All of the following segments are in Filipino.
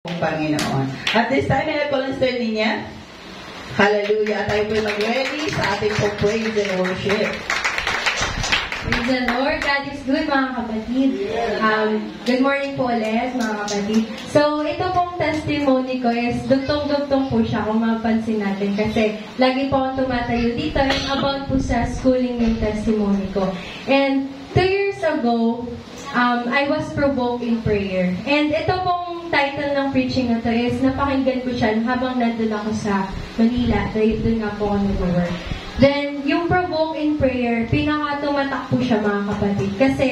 Panginoon. At this time, nagpalaster niya. Hallelujah. Tayo po mag-ready sa ating po praise and worship. Praise the Lord. God is good, mga kapatid. Good morning po ulit, mga kapatid. So, ito pong testimony ko is dugtong-dugtong po siya kung mapansin natin. Kasi lagi po akong tumatayo dito and about po sa schooling yung testimony ko. And 2 years ago, I was provoked in prayer. And ito pong title ng preaching na to is napakinggan ko siya habang nandun ako sa Manila. Dahil doon nga po ako nag-work. Then, yung provoke in prayer, pinakatumatak po siya, mga kapatid. Kasi,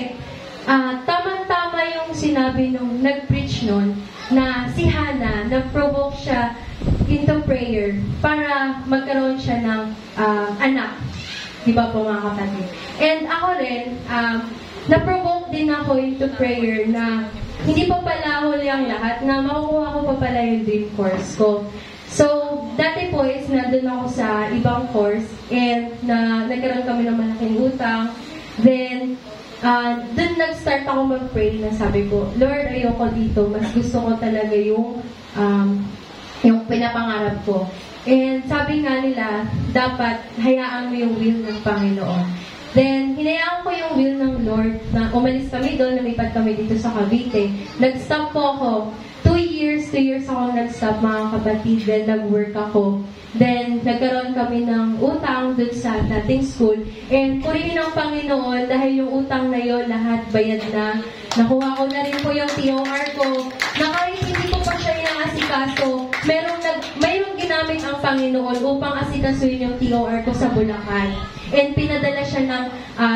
tamang-tama yung sinabi nung nag-preach nun na si Hannah, nag-provoke siya into prayer para magkaroon siya ng anak. Diba po, mga kapatid? And ako rin, na-provoke din ako into prayer na hindi pa pala huli ang lahat, na makukuha ko pa pala yung dream course ko. So, dati po is nandun ako sa ibang course and nagkaroon kami ng malaking utang. Then, dun nag-start ako mag-pray na sabi ko, Lord, ayoko dito. Mas gusto ko talaga yung pinapangarap ko. And sabi nga nila, dapat hayaan mo yung will ng Panginoon. Then, hinayaan ko yung will ng Lord na umalis kami doon, lumipat kami dito sa Cavite. Nag-stop po ako. 2 years ako nag-stop, mga kapatid. Then, nag-work ako. Then, nagkaroon kami ng utang doon sa dating school. And, purihin ng Panginoon dahil yung utang na yon lahat bayad na. Nakuha ko na rin po yung TOR ko. Na kahit hindi ko pa siya inaasikaso, mayroong ginamit ang Panginoon upang asikasuhin yung TOR ko sa Bulacan. And pinadala siya ng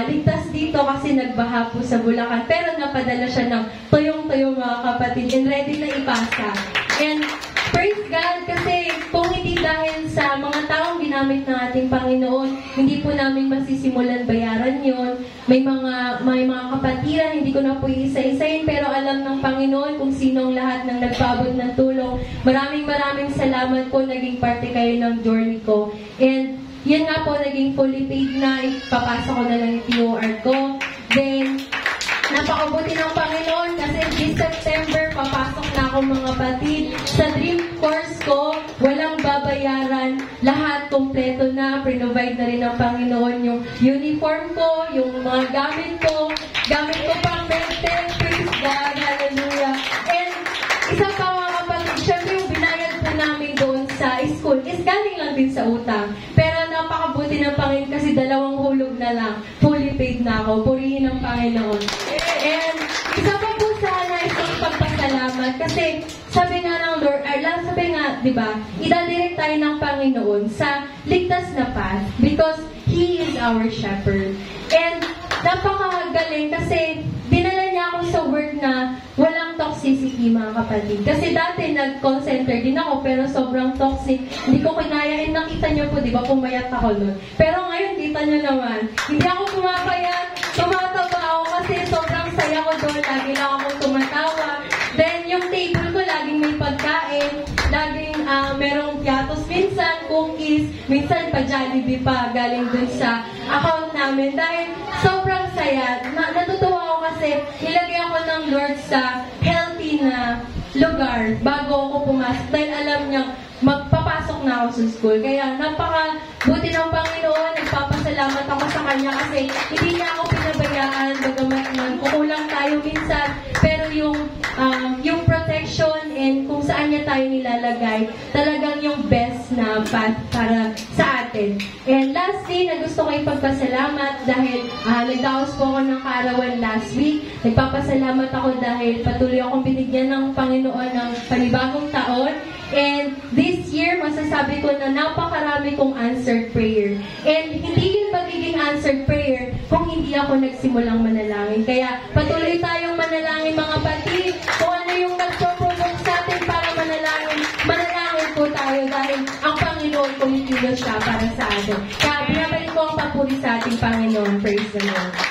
ligtas dito kasi nagbaha po sa Bulacan. Pero napadala siya ng tuyong-tuyo, mga kapatid, and ready na ipasa. And praise God kasi kung hindi dahil sa mga taong ginamit ng ating Panginoon, hindi po namin masisimulan bayaran yon. May mga kapatiran, hindi ko na po isa-isayin, pero alam ng Panginoon kung sinong lahat ng nagpaabot ng tulong. Maraming salamat po, naging parte kayo ng journey ko. And yan nga po, naging fully paid na, ipapasok ko na lang yung TOR ko. Then, napakabuti ng Panginoon kasi this September, papasok na ako, mga kapatid. Sa dream course ko, walang babayaran. Lahat, kompleto na. Provide na rin ng Panginoon yung uniform ko, yung mga gamit ko pang mental. Praise God, hallelujah. And, isa pa, mga kapatid, syempre yung binayad po namin doon sa school is galing lang din sa utang. Pero napakabuti ng Panginoon kasi 2 hulog na lang. Fully paid na ako. Purihin ng Panginoon. And isa pa po sana isang pagpasalamat kasi sabi nga ng Lord, diba, idadirect tayo ng Panginoon sa ligtas na path because He is our shepherd. And napakagaling kasi dinala niya ako sa work na walang toxicity, mga kapatid. Kasi dati nag-call center din ako pero sobrang toxic. Hindi ko kinaya. And nakita niyo po, di ba, pumayat ako nun. Pero ngayon, kita niyo naman, hindi ako pumapayat. Tumatawa ako kasi sobrang saya ko doon. Lagi lang ako tumatawa. Then, yung table ko, laging may pagkain. Laging merong piatos. Minsan, cookies. Minsan, pa-Jollibee pa. Galing dun sa account namin. Dahil sobrang saya. Natutuwa ako kasi nilagay ako ng Lord sa healthy na lugar bago ako pumasok. Dahil alam niyang magpapasok na ako sa school. Kaya napakabuti ng Panginoon. Nagpapasalamat ako sa Kanya kasi hindi niya ako pinabayaan. Bagamat man, kukulang tayo minsan. Pero yung protection and kung saan niya tayo nilalagay, talagang yung best na path para sa atin. And lastly, na gusto ko ipagpasalamat dahil nagdaos po ako ng kaarawan last week. Nagpapasalamat ako dahil patuloy akong binigyan ng Panginoon ng panibagong taon. And this year, masasabi ko na napakarami kong answered prayer. And hindi yun magiging answered prayer kung hindi ako nagsimulang manalangin. Kaya patuloy tayong manalangin, mga kapatid. Kung ano yung nagpo-provoke sa atin para manalangin po tayo dahil ang Panginoon kumikilos siya para sa atin.